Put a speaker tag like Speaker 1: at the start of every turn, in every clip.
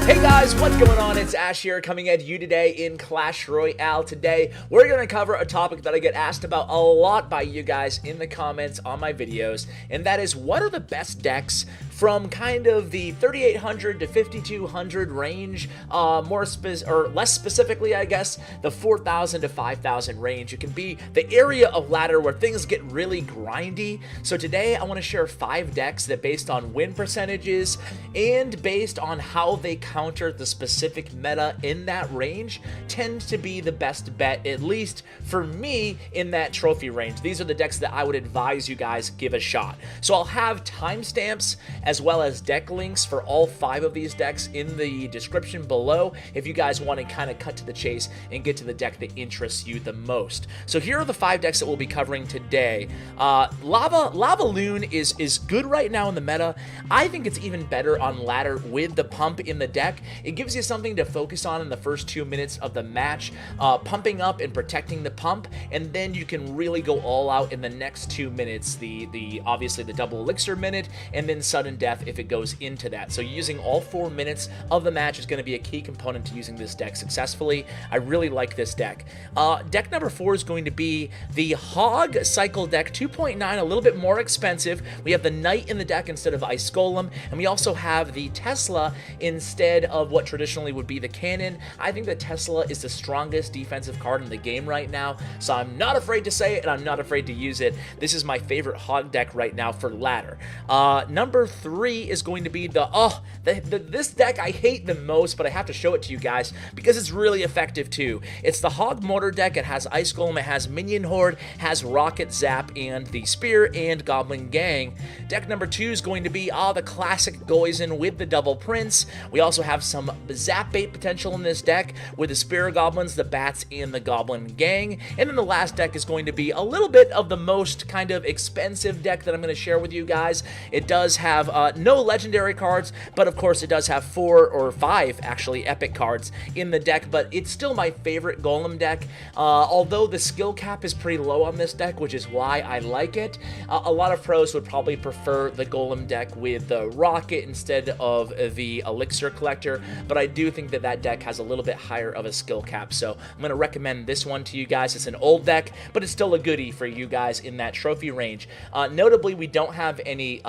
Speaker 1: Hey guys, what's going on? It's Ash here coming at you today in Clash Royale. Today, we're going to cover a topic that I get asked about a lot by you guys in the comments on my videos, and that is what are the best decks from kind of the 3,800 to 5,200 range, less specifically, I guess, the 4,000 to 5,000 range. It can be the area of ladder where things get really grindy. So today, I want to share 5 decks that based on win percentages and based on how they counter the specific meta in that range tend to be the best bet, at least for me, in that trophy range. These are the decks that I would advise you guys give a shot. So I'll have timestamps as well as deck links for all 5 of these decks in the description below if you guys want to kind of cut to the chase and get to the deck that interests you the most. So here are the 5 decks that we'll be covering today. Lava Loon is good right now in the meta. I think it's even better on ladder with the pump in the deck. It gives you something to focus on in the first 2 minutes of the match, pumping up and protecting the pump, and then you can really go all out in the next 2 minutes, obviously the double elixir minute, and then sudden death if it goes into that. So using all 4 minutes of the match is going to be a key component to using this deck successfully. I really like this deck. Deck number 4 is going to be the Hog Cycle deck 2.9, a little bit more expensive. We have the Knight in the deck instead of Ice Golem, and we also have the Tesla instead of what traditionally would be the Cannon. I think the Tesla is the strongest defensive card in the game right now, so I'm not afraid to say it and I'm not afraid to use it. This is my favorite Hog deck right now for ladder. Number 3 is going to be this deck I hate the most, but I have to show it to you guys because it's really effective too. It's the Hog Mortar deck. It has Ice Golem, it has Minion Horde, has Rocket Zap, and the Spear and Goblin Gang. Deck number 2 is going to be the classic Goizen with the Double Prince. We also have some Zap Bait potential in this deck with the Spear Goblins, the Bats, and the Goblin Gang. And then the last deck is going to be a little bit of the most kind of expensive deck that I'm going to share with you guys. It does have no legendary cards, but of course it does have 4 or 5 actually epic cards in the deck, but it's still my favorite Golem deck, although the skill cap is pretty low on this deck, which is why I like it. A lot of pros would probably prefer the Golem deck with the Rocket instead of the Elixir Collector, but I do think that that deck has a little bit higher of a skill cap, so I'm going to recommend this one to you guys. It's an old deck, but it's still a goodie for you guys in that trophy range. Notably, we don't have any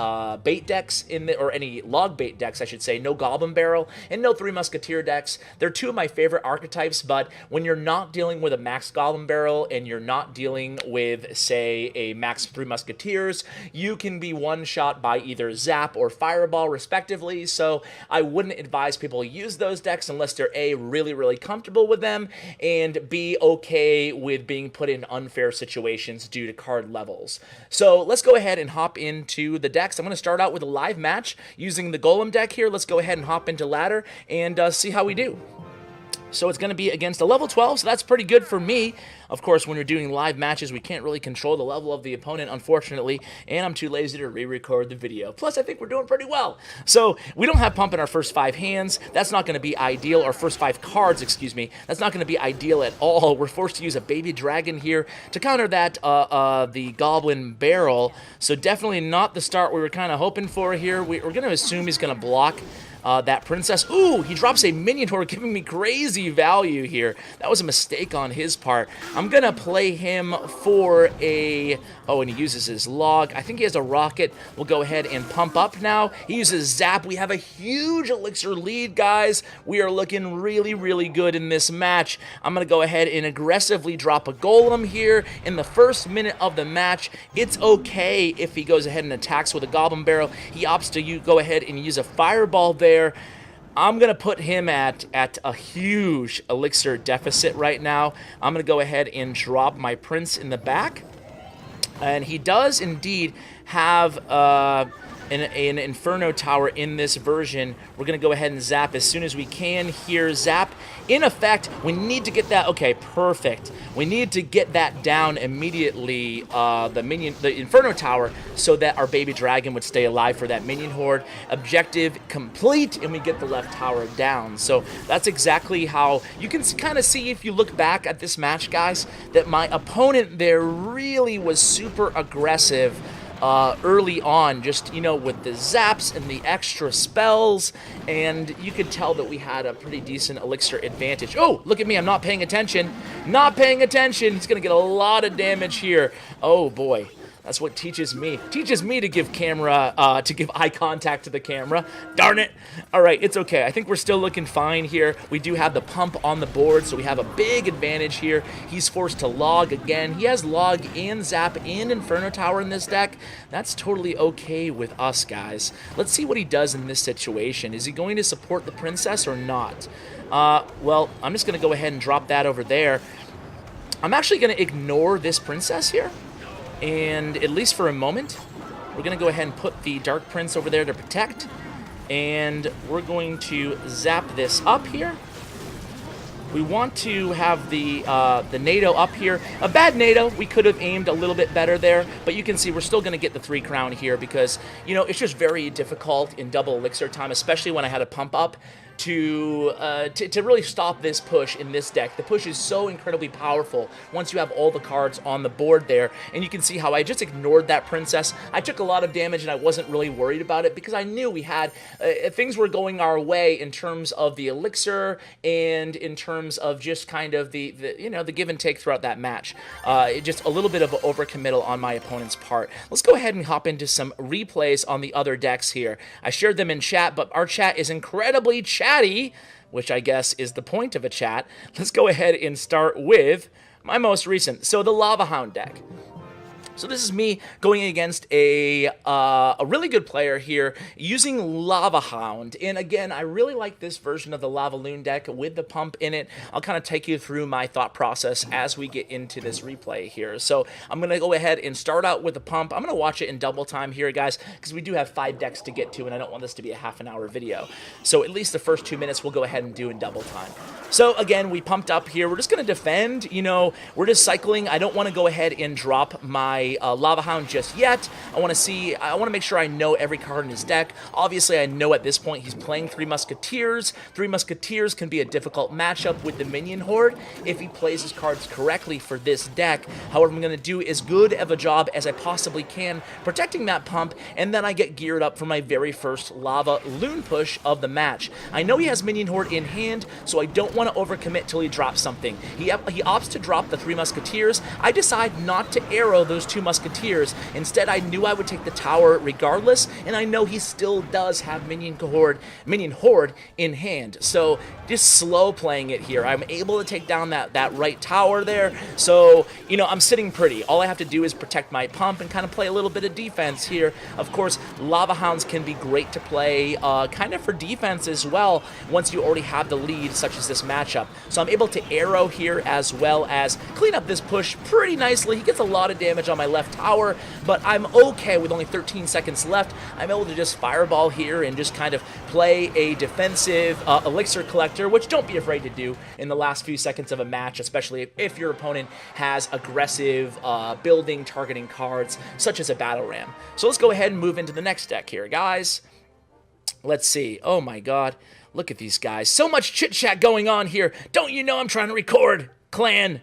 Speaker 1: bait decks or any log bait decks, I should say. No Goblin Barrel and no Three Musketeer decks. They're 2 of my favorite archetypes, but when you're not dealing with a max Goblin Barrel and you're not dealing with, say, a max Three Musketeers, you can be one-shot by either Zap or Fireball, respectively, so I wouldn't advise people use those decks unless they're A, really, really comfortable with them, and B, okay with being put in unfair situations due to card levels. So let's go ahead and hop into the decks. I'm going to start out with a live match using the Golem deck here. Let's go ahead and hop into ladder and see how we do. So it's going to be against a level 12, so that's pretty good for me. Of course, when you're doing live matches, we can't really control the level of the opponent, unfortunately, and I'm too lazy to re-record the video. Plus, I think we're doing pretty well. So we don't have pump in our first 5 hands. That's not going to be ideal. Our first 5 cards, excuse me. That's not going to be ideal at all. We're forced to use a baby dragon here to counter that, the Goblin Barrel. So definitely not the start we were kind of hoping for here. We're going to assume he's going to block that princess. Ooh, he drops a Minion Horde, giving me crazy value here. That was a mistake on his part. I'm gonna play him for a... Oh, and he uses his log. I think he has a rocket. We'll go ahead and pump up now. He uses Zap. We have a huge elixir lead, guys. We are looking really, really good in this match. I'm gonna go ahead and aggressively drop a Golem here in the first minute of the match. It's okay if he goes ahead and attacks with a Goblin Barrel. He opts to go ahead and use a Fireball there. I'm going to put him at a huge elixir deficit right now. I'm going to go ahead and drop my prince in the back. And he does indeed have an Inferno Tower in this version. We're going to go ahead and zap as soon as we can here. Zap. In effect, we need to get that... Okay, perfect. We need to get that down immediately, the Inferno Tower, so that our baby dragon would stay alive for that minion horde. Objective complete, and we get the left tower down. So that's exactly how... You can kind of see, if you look back at this match, guys, that my opponent there really was super aggressive early on, just, you know, with the zaps and the extra spells, and you could tell that we had a pretty decent elixir advantage. Oh, look at me, I'm not paying attention. Not paying attention. He's going to get a lot of damage here. Oh, boy. That's what teaches me. Teaches me to give eye contact to the camera. Darn it. All right, it's okay. I think we're still looking fine here. We do have the pump on the board, so we have a big advantage here. He's forced to log again. He has log and zap and Inferno Tower in this deck. That's totally okay with us, guys. Let's see what he does in this situation. Is he going to support the princess or not? Well, I'm just going to go ahead and drop that over there. I'm actually going to ignore this princess here. And at least for a moment, we're going to go ahead and put the Dark Prince over there to protect. And we're going to zap this up here. We want to have the NATO up here. A bad NATO. We could have aimed a little bit better there. But you can see we're still going to get the 3 crown here because, you know, it's just very difficult in double elixir time, especially when I had a pump up, to really stop this push in this deck. The push is so incredibly powerful once you have all the cards on the board there, and you can see how I just ignored that princess. I took a lot of damage and I wasn't really worried about it because I knew we had things were going our way in terms of the elixir and in terms of just kind of the you know, the give and take throughout that match. Just a little bit of an overcommittal on my opponent's part. Let's go ahead and hop into some replays on the other decks here. I shared them in chat, but our chat is incredibly chatty, which I guess is the point of a chat. Let's go ahead and start with my most recent. So the Lava Hound deck. So this is me going against a really good player here using Lava Hound. And again, I really like this version of the Lava Loon deck with the pump in it. I'll kind of take you through my thought process as we get into this replay here. So I'm going to go ahead and start out with the pump. I'm going to watch it in double time here, guys, because we do have 5 decks to get to, and I don't want this to be a half-an-hour video. So at least the first 2 minutes we'll go ahead and do in double time. So again, we pumped up here. We're just going to defend. You know, we're just cycling. I don't want to go ahead and drop my Lava Hound just yet. I want to make sure I know every card in his deck. Obviously, I know at this point he's playing 3 Musketeers. 3 Musketeers can be a difficult matchup with the Minion Horde if he plays his cards correctly for this deck. However, I'm going to do as good of a job as I possibly can protecting that pump, and then I get geared up for my very first Lava Loon push of the match. I know he has Minion Horde in hand, so I don't want to overcommit till he drops something. He opts to drop the 3 Musketeers. I decide not to arrow those 2 Musketeers. Instead, I knew I would take the tower regardless, and I know he still does have Minion Horde in hand. So just slow playing it here. I'm able to take down that right tower there. So, you know, I'm sitting pretty. All I have to do is protect my pump and kind of play a little bit of defense here. Of course, Lava Hounds can be great to play kind of for defense as well once you already have the lead, such as this matchup. So I'm able to arrow here as well as clean up this push pretty nicely. He gets a lot of damage on my left tower, but I'm okay with only 13 seconds left. I'm able to just fireball here and just kind of play a defensive elixir collector, which don't be afraid to do in the last few seconds of a match, especially if your opponent has aggressive building targeting cards such as a battle ram. So let's go ahead and move into the next deck here, guys. Let's see. Oh my god, look at these guys. So much chit chat going on here. Don't you know I'm trying to record, clan?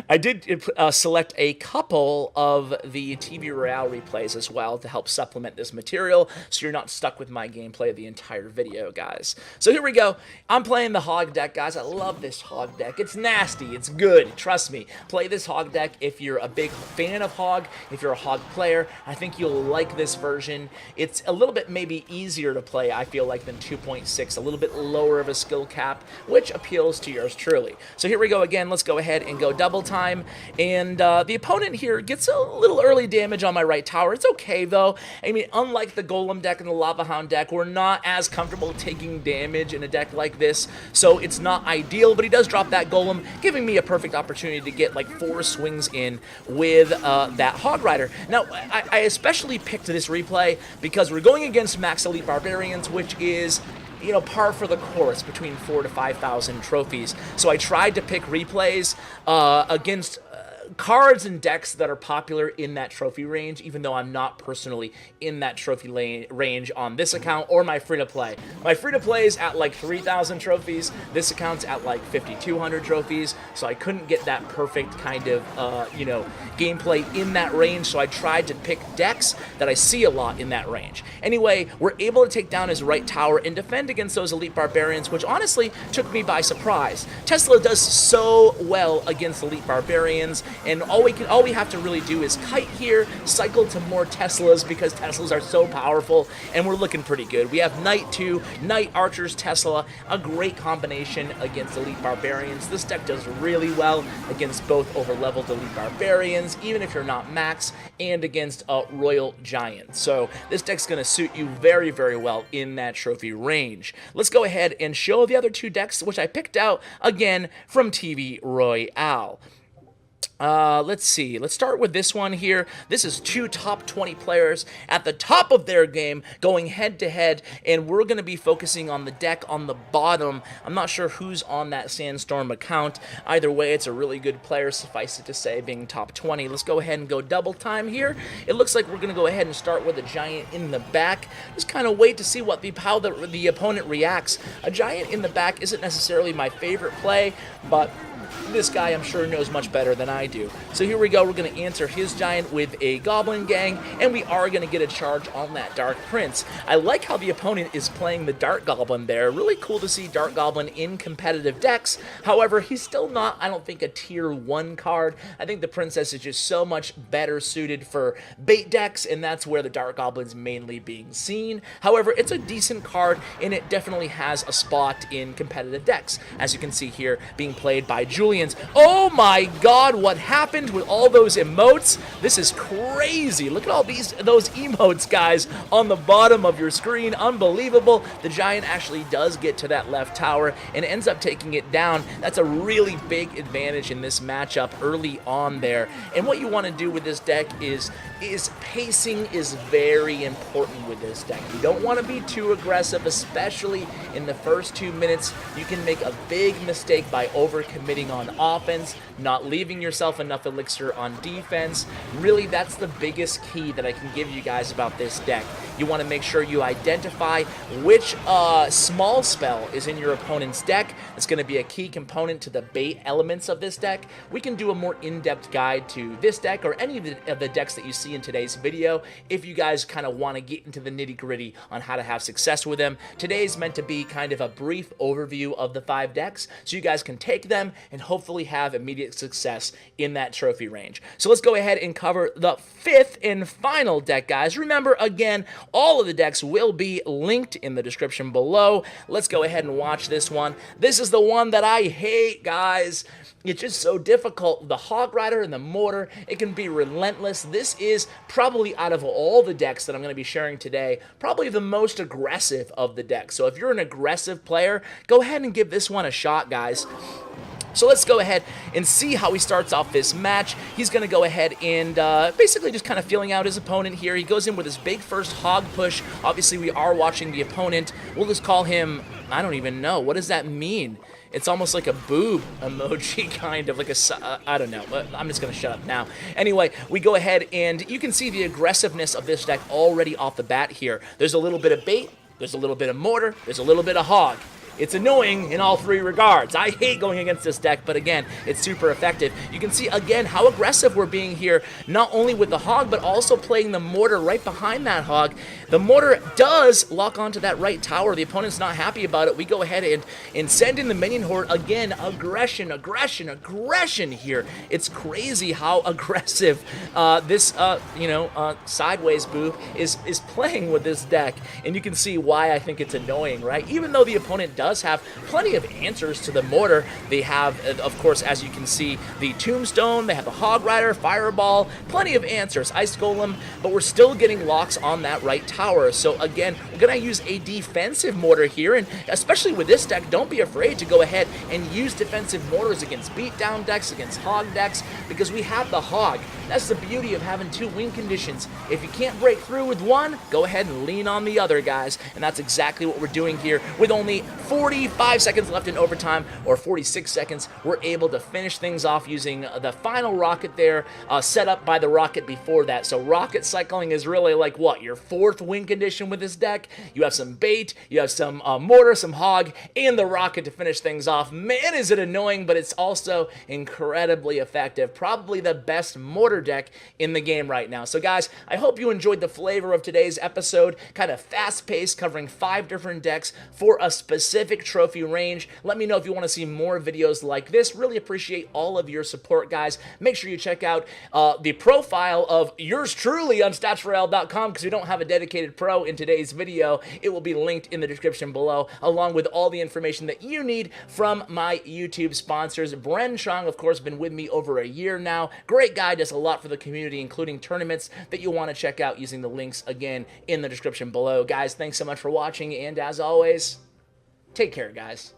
Speaker 1: I did select a couple of the TV Royale replays as well to help supplement this material, so you're not stuck with my gameplay the entire video, guys. So here we go. I'm playing the Hog deck, guys. I love this Hog deck. It's nasty. It's good. Trust me. Play this Hog deck if you're a big fan of Hog, if you're a Hog player. I think you'll like this version. It's a little bit maybe easier to play, I feel like, than 2.6. A little bit lower of a skill cap, which appeals to yours truly. So here we go again. Let's go ahead and go double time, and the opponent here gets a little early damage on my right tower. It's okay though. I mean, unlike the Golem deck and the Lava Hound deck, we're not as comfortable taking damage in a deck like this, so it's not ideal, but he does drop that Golem, giving me a perfect opportunity to get like 4 swings in with that Hog Rider. Now, I especially picked this replay because we're going against Max Elite Barbarians, which is, you know, par for the course between 4,000 to 5,000 trophies. So I tried to pick replays against cards and decks that are popular in that trophy range, even though I'm not personally in that trophy range on this account or my free-to-play. My free-to-play is at like 3,000 trophies. This account's at like 5,200 trophies, so I couldn't get that perfect kind of, gameplay in that range, so I tried to pick decks that I see a lot in that range. Anyway, we're able to take down his right tower and defend against those elite barbarians, which honestly took me by surprise. Tesla does so well against elite barbarians, and all we have to really do is kite here, cycle to more Teslas because Teslas are so powerful, and we're looking pretty good. We have Knight 2, Knight Archers, Tesla, a great combination against elite barbarians. This deck does really well against both over-leveled elite barbarians, even if you're not max, and against Royal Giants. So this deck's going to suit you very, very well in that trophy range. Let's go ahead and show the other two decks, which I picked out, again, from TV Royale. Let's see. Let's start with this one here. This is two top 20 players at the top of their game going head-to-head, and we're going to be focusing on the deck on the bottom. I'm not sure who's on that Sandstorm account. Either way, it's a really good player, suffice it to say, being top 20. Let's go ahead and go double time here. It looks like we're going to go ahead and start with a Giant in the back. Just kind of wait to see how the opponent reacts. A Giant in the back isn't necessarily my favorite play, but this guy, I'm sure, knows much better than I do. So here we go. We're going to answer his Giant with a Goblin Gang, and we are going to get a charge on that Dark Prince. I like how the opponent is playing the Dark Goblin there. Really cool to see Dark Goblin in competitive decks. However, he's still not, I don't think, a tier 1 card. I think the Princess is just so much better suited for bait decks, and that's where the Dark Goblin's mainly being seen. However, it's a decent card, and it definitely has a spot in competitive decks. As you can see here, being played by Julian. Oh my god, what happened with all those emotes? This is crazy. Look at all those emotes, guys, on the bottom of your screen. Unbelievable. The Giant actually does get to that left tower and ends up taking it down. That's a really big advantage in this matchup early on there. And what you want to do with this deck is pacing is very important with this deck. You don't want to be too aggressive, especially in the first 2 minutes. You can make a big mistake by overcommitting on offense, not leaving yourself enough elixir on defense. Really, that's the biggest key that I can give you guys about this deck. You want to make sure you identify which small spell is in your opponent's deck. It's going to be a key component to the bait elements of this deck. We can do a more in-depth guide to this deck or any of the decks that you see in today's video if you guys kind of want to get into the nitty-gritty on how to have success with them. Today's meant to be kind of a brief overview of the 5 decks so you guys can take them and hopefully have immediate success in that trophy range. So let's go ahead and cover the 5th and final deck, guys. Remember, again, all of the decks will be linked in the description below. Let's go ahead and watch this one. This is the one that I hate, guys. It's just so difficult. The Hog Rider and the Mortar, it can be relentless. This is probably, out of all the decks that I'm going to be sharing today, probably the most aggressive of the decks. So if you're an aggressive player, go ahead and give this one a shot, guys. So let's go ahead and see how he starts off this match. He's going to go ahead and basically just kind of feeling out his opponent here. He goes in with his big first hog push. Obviously, we are watching the opponent. We'll just call him, I don't even know. What does that mean? It's almost like a boob emoji, kind of like a, I don't know. I'm just going to shut up now. Anyway, we go ahead and you can see the aggressiveness of this deck already off the bat here. There's a little bit of bait. There's a little bit of mortar. There's a little bit of hog. It's annoying in all 3 regards. I hate going against this deck, but again, it's super effective. You can see, again, how aggressive we're being here, not only with the hog, but also playing the mortar right behind that hog. The mortar does lock onto that right tower. The opponent's not happy about it. We go ahead and send in the minion horde. Again, aggression, aggression, aggression here. It's crazy how aggressive this, sideways boob is playing with this deck. And you can see why I think it's annoying, right? Even though the opponent does have plenty of answers to the mortar. They have, of course, as you can see, the Tombstone, they have the Hog Rider, Fireball, plenty of answers, Ice Golem, but we're still getting locks on that right tower. So again, we're going to use a defensive mortar here, and especially with this deck, don't be afraid to go ahead and use defensive mortars against beatdown decks, against hog decks, because we have the hog. That's the beauty of having 2 win conditions. If you can't break through with one, go ahead and lean on the other, guys, and that's exactly what we're doing here with only 4 45 seconds left in overtime, or 46 seconds, we're able to finish things off using the final rocket there, set up by the rocket before that. So rocket cycling is really like what, your fourth win condition with this deck. You have some bait, you have some mortar, some hog, and the rocket to finish things off. Man, is it annoying, but it's also incredibly effective. Probably the best mortar deck in the game right now. So guys, I hope you enjoyed the flavor of today's episode. Kind of fast-paced, covering 5 different decks for a specific trophy range. Let me know if you want to see more videos like this. Really appreciate all of your support, guys. Make sure you check out the profile of yours truly on statsroyale.com, because we don't have a dedicated pro in today's video. It will be linked in the description below, along with all the information that you need from my YouTube sponsors. Bren Chong, of course, been with me over a year now. Great guy, does a lot for the community, including tournaments that you'll want to check out using the links, again, in the description below. Guys, thanks so much for watching, and as always, take care, guys.